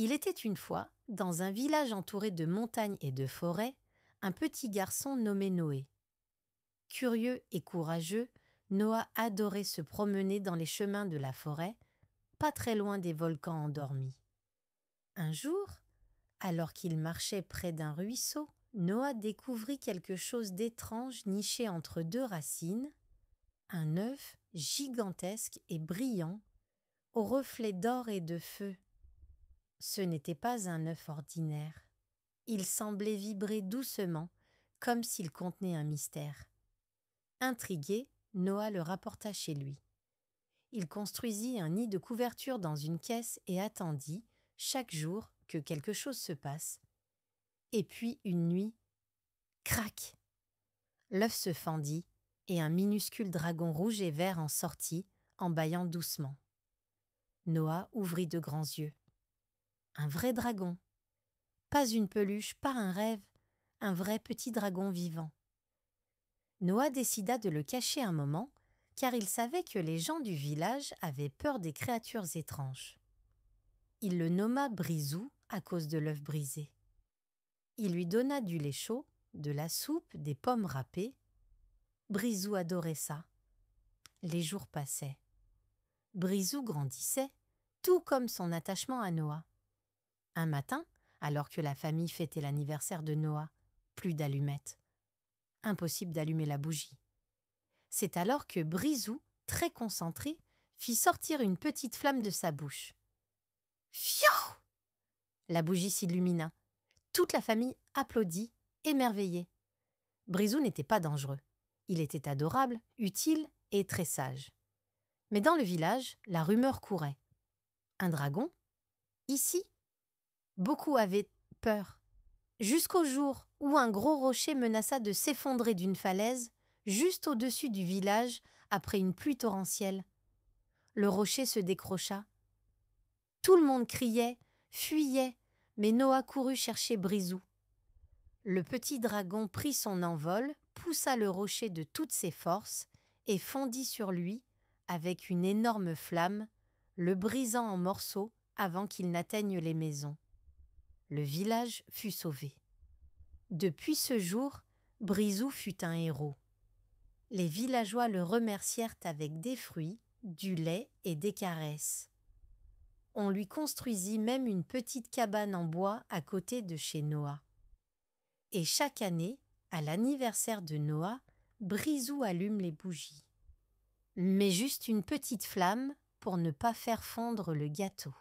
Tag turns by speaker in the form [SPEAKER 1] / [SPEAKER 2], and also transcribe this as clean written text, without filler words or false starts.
[SPEAKER 1] Il était une fois, dans un village entouré de montagnes et de forêts, un petit garçon nommé Noé. Curieux et courageux, Noah adorait se promener dans les chemins de la forêt, pas très loin des volcans endormis. Un jour, alors qu'il marchait près d'un ruisseau, Noah découvrit quelque chose d'étrange niché entre deux racines, un œuf gigantesque et brillant, aux reflets d'or et de feu. Ce n'était pas un œuf ordinaire. Il semblait vibrer doucement, comme s'il contenait un mystère. Intrigué, Noah le rapporta chez lui. Il construisit un nid de couverture dans une caisse et attendit, chaque jour, que quelque chose se passe. Et puis, une nuit, crac! L'œuf se fendit et un minuscule dragon rouge et vert en sortit, en bâillant doucement. Noah ouvrit de grands yeux. Un vrai dragon. Pas une peluche, pas un rêve, un vrai petit dragon vivant. Noah décida de le cacher un moment, car il savait que les gens du village avaient peur des créatures étranges. Il le nomma Brisou à cause de l'œuf brisé. Il lui donna du lait chaud, de la soupe, des pommes râpées. Brisou adorait ça. Les jours passaient. Brisou grandissait, tout comme son attachement à Noah. Un matin, alors que la famille fêtait l'anniversaire de Noah, plus d'allumettes. Impossible d'allumer la bougie. C'est alors que Brisou, très concentré, fit sortir une petite flamme de sa bouche. Fiou! La bougie s'illumina. Toute la famille applaudit, émerveillée. Brisou n'était pas dangereux. Il était adorable, utile et très sage. Mais dans le village, la rumeur courait. Un dragon? Ici? Beaucoup avaient peur. Jusqu'au jour où un gros rocher menaça de s'effondrer d'une falaise juste au-dessus du village après une pluie torrentielle. Le rocher se décrocha. Tout le monde criait, fuyait, mais Noah courut chercher Brisou. Le petit dragon prit son envol, poussa le rocher de toutes ses forces et fondit sur lui avec une énorme flamme, le brisant en morceaux avant qu'il n'atteigne les maisons. Le village fut sauvé. Depuis ce jour, Brisou fut un héros. Les villageois le remercièrent avec des fruits, du lait et des caresses. On lui construisit même une petite cabane en bois à côté de chez Noah. Et chaque année, à l'anniversaire de Noah, Brisou allume les bougies. Mais juste une petite flamme pour ne pas faire fondre le gâteau.